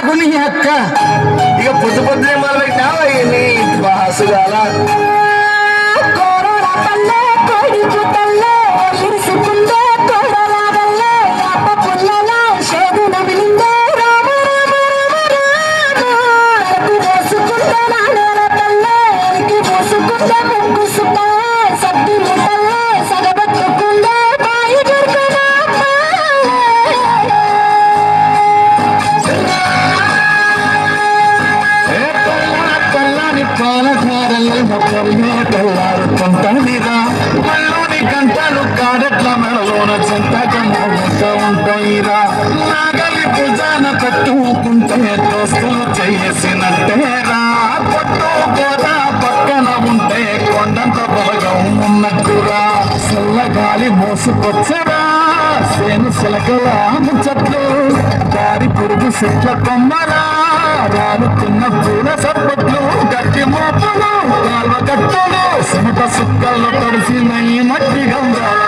నాకు నీ అక్క ఇక పొద్దు పొద్దునే మొదలు పెట్టావు నీ బాసుగాల తెల్లారుతుంటా మళ్ళీ గంటలు కాడట్ల మెడలోన చింతకమ్మ ఉంటాయిరా నాగలి భుజాన కట్టుకుంటే దోస్తులు చేసినట్టేరా పట్టు గోడ పక్కన ఉంటే కొండంత భాగం ఉన్నట్టురా చల్లగాలి మోసుకొచ్చరా సేను సిలకల ముచ్చట్లు దారి పురుగు చెట్ల కొమ్మరా రాలుతున్న పూల సప్పట్లు గట్టి మోపులు కాల్వ కట్టలు సుమట సుక్కల్లో తడిసిన ఈ మట్టి గంగాల